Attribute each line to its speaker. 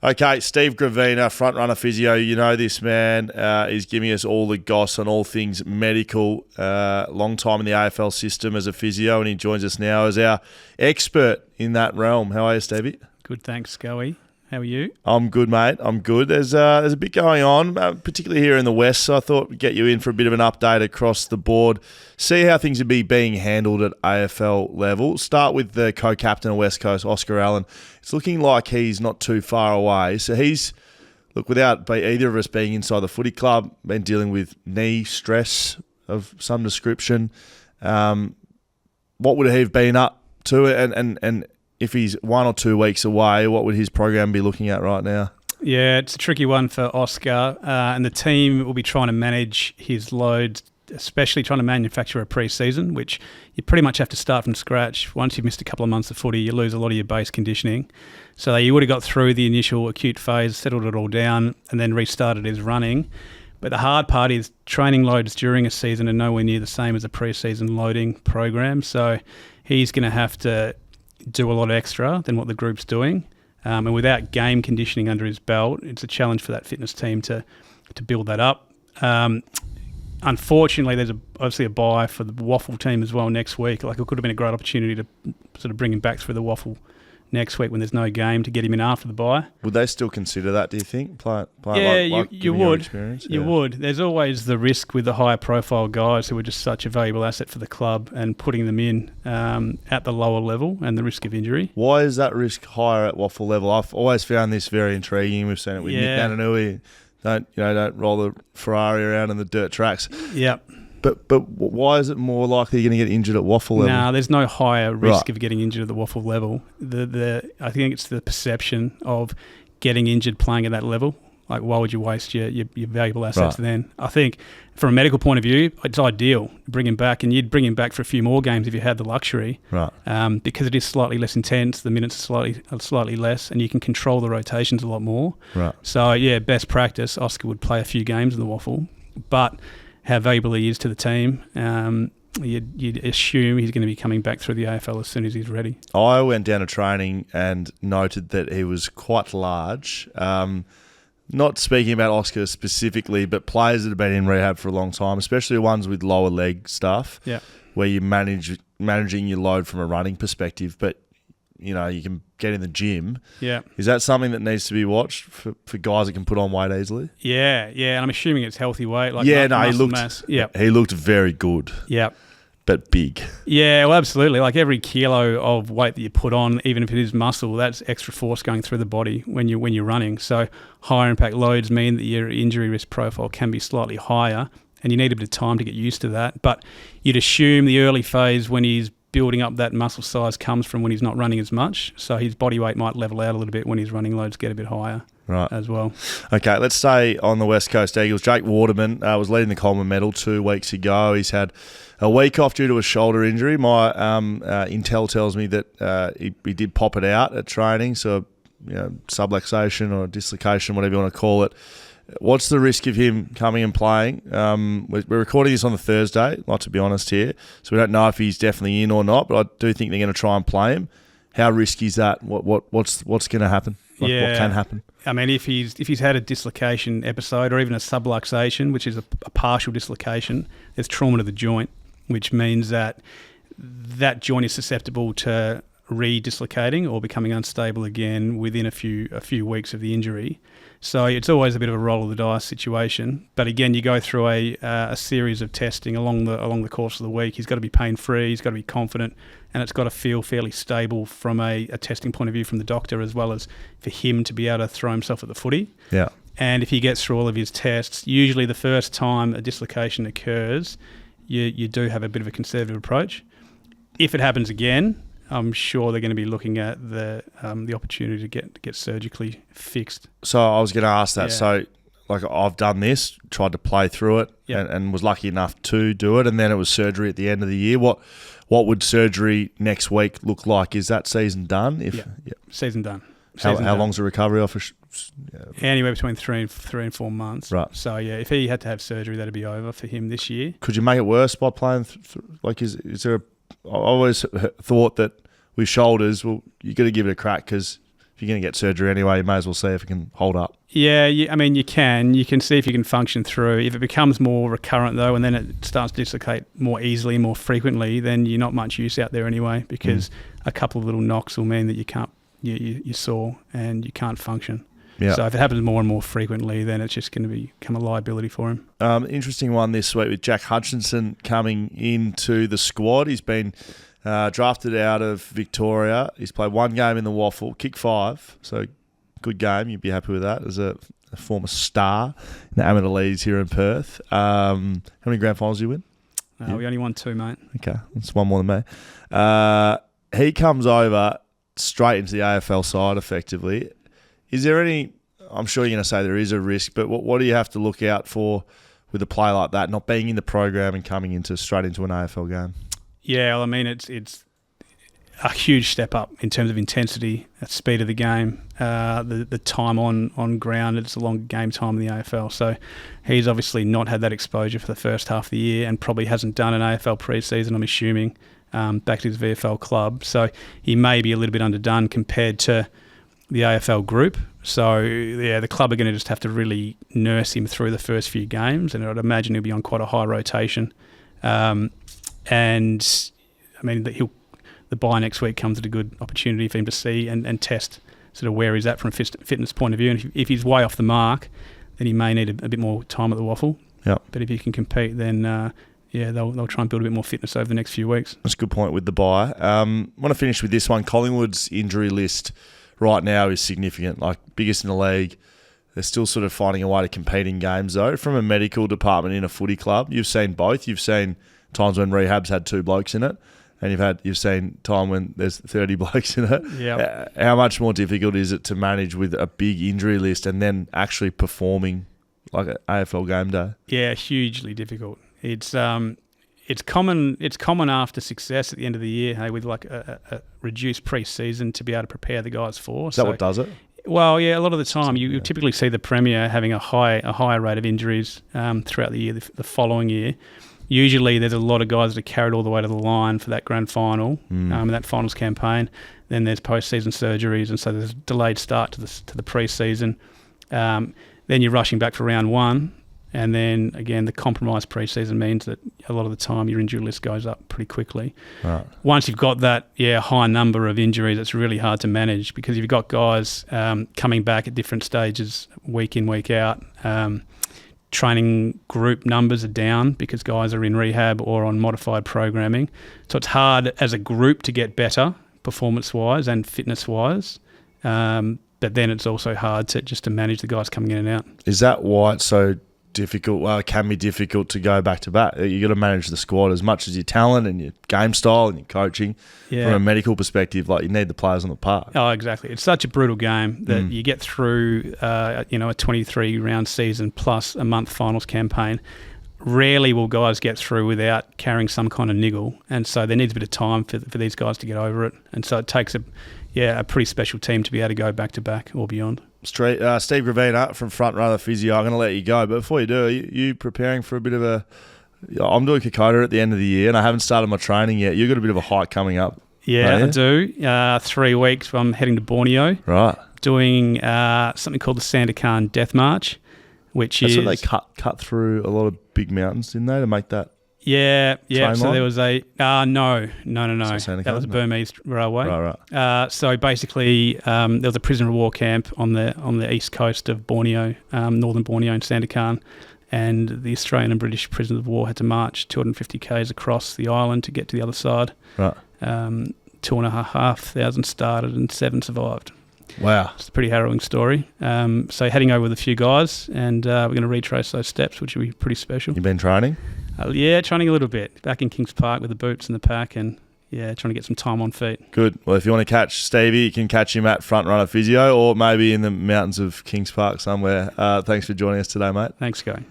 Speaker 1: Okay, Steve Gravina, FrontRunner physio. You know this man is giving us all the goss on all things medical. Long time in the AFL system as a physio, and he joins us now as our expert in that realm. How are you, Stevie?
Speaker 2: Good, thanks, Scully. How are you?
Speaker 1: I'm good, mate. I'm good. There's a bit going on, particularly here in the West, so I thought we'd get you in for a bit of an update across the board, see how things are being handled at AFL level. Start with the co-captain of West Coast, Oscar Allen. It's looking like he's not too far away. So he's, without either of us being inside the footy club, been dealing with knee stress of some description. What would he have been up to? And if he's 1 or 2 weeks away, what would his program be looking at right now?
Speaker 2: Yeah, it's a tricky one for Oscar, and the team will be trying to manage his loads, especially trying to manufacture a pre-season, which you pretty much have to start from scratch. Once you've missed a couple of months of footy, you lose a lot of your base conditioning. So he would have got through the initial acute phase, settled it all down, and then restarted his running. But the hard part is training loads during a season are nowhere near the same as a pre-season loading program. So he's going to have to do a lot extra than what the group's doing. And without game conditioning under his belt, it's a challenge for that fitness team to build that up. Unfortunately, there's obviously a bye for the waffle team as well next week. It could have been a great opportunity to sort of bring him back through the waffle next week when there's no game to get him in after the bye.
Speaker 1: Would they still consider that, do you think?
Speaker 2: You would. You would. There's always the risk with the higher profile guys who are just such a valuable asset for the club and putting them in at the lower level and the risk of injury.
Speaker 1: Why is that risk higher at waffle level? I've always found this very intriguing. We've seen it with Nick Nananui. Don't roll the Ferrari around in the dirt tracks.
Speaker 2: Yeah.
Speaker 1: But why is it more likely you're going to get injured at waffle level?
Speaker 2: No, there's no higher risk of getting injured at the waffle level. I think it's the perception of getting injured playing at that level. Why would you waste your valuable assets then? I think from a medical point of view, it's ideal. Bring him back, and you'd bring him back for a few more games if you had the luxury.
Speaker 1: Right.
Speaker 2: Because it is slightly less intense, the minutes are slightly less, and you can control the rotations a lot more.
Speaker 1: Right.
Speaker 2: So, best practice, Oscar would play a few games in the waffle, but how valuable he is to the team, you'd assume he's going to be coming back through the AFL as soon as he's ready.
Speaker 1: I went down to training and noted that he was quite large. Not speaking about Oscar specifically, but players that have been in rehab for a long time, especially ones with lower leg stuff, where you're managing your load from a running perspective, but you can get in the gym.
Speaker 2: Yeah.
Speaker 1: Is that something that needs to be watched for guys that can put on weight easily?
Speaker 2: Yeah. And I'm assuming it's healthy weight.
Speaker 1: He looked very good.
Speaker 2: Yeah.
Speaker 1: But big.
Speaker 2: Yeah, well, absolutely. Every kilo of weight that you put on, even if it is muscle, that's extra force going through the body when you're running. So higher impact loads mean that your injury risk profile can be slightly higher, and you need a bit of time to get used to that. But you'd assume the early phase when he's building up that muscle size comes from when he's not running as much. So his body weight might level out a little bit when his running loads get a bit higher as well. Okay,
Speaker 1: let's stay on the West Coast Eagles. Jake Waterman was leading the Coleman medal 2 weeks ago. He's had a week off due to a shoulder injury. My intel tells me that he did pop it out at training, so subluxation or dislocation, whatever you want to call it. What's the risk of him coming and playing? We're recording this on the Thursday, to be honest here, so we don't know if he's definitely in or not, but I do think they're going to try and play him. How risky is that? What's going to happen? What can happen?
Speaker 2: I mean, if he's had a dislocation episode or even a subluxation, which is a partial dislocation, there's trauma to the joint, which means that joint is susceptible to re-dislocating or becoming unstable again within a few weeks of the injury. So it's always a bit of a roll of the dice situation. But again, you go through a series of testing along the course of the week. He's got to be pain-free, he's got to be confident, and it's got to feel fairly stable from a testing point of view from the doctor, as well as for him to be able to throw himself at the footy.
Speaker 1: Yeah.
Speaker 2: And if he gets through all of his tests, usually the first time a dislocation occurs, you do have a bit of a conservative approach. If it happens again, I'm sure they're going to be looking at the opportunity to get surgically fixed. So
Speaker 1: I was going to ask that. Yeah. So, I've done this, tried to play through it, and was lucky enough to do it, and then it was surgery at the end of the year. What would surgery next week look like? Is that season done?
Speaker 2: Season done.
Speaker 1: How long's the recovery off?
Speaker 2: Anywhere between three and 4 months.
Speaker 1: Right.
Speaker 2: So if he had to have surgery, that'd be over for him this year.
Speaker 1: Could you make it worse by playing? Is there? I always thought that with shoulders, you got to give it a crack because if you're going to get surgery anyway, you may as well see if it can hold up.
Speaker 2: Yeah, I mean, you can see if you can function through. If it becomes more recurrent though, and then it starts to dislocate more easily, more frequently, then you're not much use out there anyway, because a couple of little knocks will mean that you can't, you're sore and you can't function.
Speaker 1: Yeah.
Speaker 2: So if it happens more and more frequently, then it's just going to become a liability for him.
Speaker 1: Interesting one this week with Jack Hutchinson coming into the squad. He's been drafted out of Victoria. He's played one game in the waffle, kicked 5, so good game. You'd be happy with that as a former star in the amateur leagues here in Perth. How many grand finals do you win?
Speaker 2: We only won 2, mate.
Speaker 1: Okay, that's one more than me. He comes over straight into the AFL side effectively. Is there any, I'm sure you're going to say there is a risk, but what do you have to look out for with a play like that, not being in the program and coming straight into an AFL game? Yeah,
Speaker 2: well, I mean, it's a huge step up in terms of intensity, speed of the game, the time on ground. It's a long game time in the AFL. So he's obviously not had that exposure for the first half of the year and probably hasn't done an AFL pre-season, I'm assuming, back to his VFL club. So he may be a little bit underdone compared to the AFL group. So, yeah, the club are going to just have to really nurse him through the first few games, and I'd imagine he'll be on quite a high rotation. And, I mean, the bye next week comes at a good opportunity for him to see and test sort of where he's at from a fitness point of view. And if he's way off the mark, then he may need a bit more time at the waffle.
Speaker 1: Yep.
Speaker 2: But if he can compete, then they'll try and build a bit more fitness over the next few weeks.
Speaker 1: That's a good point with the bye. I want to finish with this one. Collingwood's injury list right now is significant, like biggest in the league. They're still sort of finding a way to compete in games though. From a medical department in a footy club, you've seen both. You've seen times when Rehab's had 2 blokes in it, and you've seen time when there's 30 blokes in it.
Speaker 2: Yeah.
Speaker 1: How much more difficult is it to manage with a big injury list and then actually performing like an AFL game day?
Speaker 2: Yeah, hugely difficult. It's common after success at the end of the year, hey, with like a reduced pre-season to be able to prepare the guys for.
Speaker 1: Is that what does it?
Speaker 2: Well, yeah, a lot of the time you typically see the Premier having a higher rate of injuries throughout the year, the following year. Usually there's a lot of guys that are carried all the way to the line for that grand final, that finals campaign. Then there's post-season surgeries, and so there's a delayed start to the pre-season. Then you're rushing back for round 1. And then, again, the compromised pre-season means that a lot of the time your injury list goes up pretty quickly.
Speaker 1: Right.
Speaker 2: Once you've got that high number of injuries, it's really hard to manage, because you've got guys coming back at different stages week in, week out. Training group numbers are down because guys are in rehab or on modified programming. So it's hard as a group to get better performance-wise and fitness-wise. But then it's also hard to manage the guys coming in and out.
Speaker 1: Is that why it's so difficult? Well, it can be difficult to go back to back. You got to manage the squad as much as your talent and your game style and your coaching.
Speaker 2: Yeah.
Speaker 1: From a medical perspective, like, you need the players on the park.
Speaker 2: Oh, exactly. It's such a brutal game that you get through, a 23-round season plus a month finals campaign. Rarely will guys get through without carrying some kind of niggle, and so there needs a bit of time for these guys to get over it. And so it takes a pretty special team to be able to go back to back or beyond.
Speaker 1: Steve Gravina from FrontRunnner Physio. I'm going to let you go, but before you do, are you preparing for a bit of a... I'm doing Kokoda at the end of the year, and I haven't started my training yet. You've got a bit of a hike coming up.
Speaker 2: Yeah, I do. 3 weeks, I'm heading to Borneo.
Speaker 1: Right.
Speaker 2: Doing something called the Sandakan Death March, which
Speaker 1: That's
Speaker 2: is...
Speaker 1: when they cut through a lot of big mountains, didn't they, to make that...
Speaker 2: Yeah.
Speaker 1: Train
Speaker 2: So
Speaker 1: line?
Speaker 2: there was a... No.
Speaker 1: Sandakan,
Speaker 2: That was a Burmese railway.
Speaker 1: Right.
Speaker 2: So basically, there was a prisoner of war camp on the east coast of Borneo, northern Borneo in Sandakan, and the Australian and British prisoners of war had to march 250 k's across the island to get to the other side.
Speaker 1: Right.
Speaker 2: 2,500 started and 7 survived.
Speaker 1: Wow.
Speaker 2: It's a pretty harrowing story. So heading over with a few guys, and we're going to retrace those steps, which will be pretty special.
Speaker 1: You've been training?
Speaker 2: Training a little bit. Back in Kings Park with the boots and the pack, and trying to get some time on feet.
Speaker 1: Good. Well, if you want to catch Stevie, you can catch him at FrontRunner Physio or maybe in the mountains of Kings Park somewhere. Thanks for joining us today, mate.
Speaker 2: Thanks, Guy.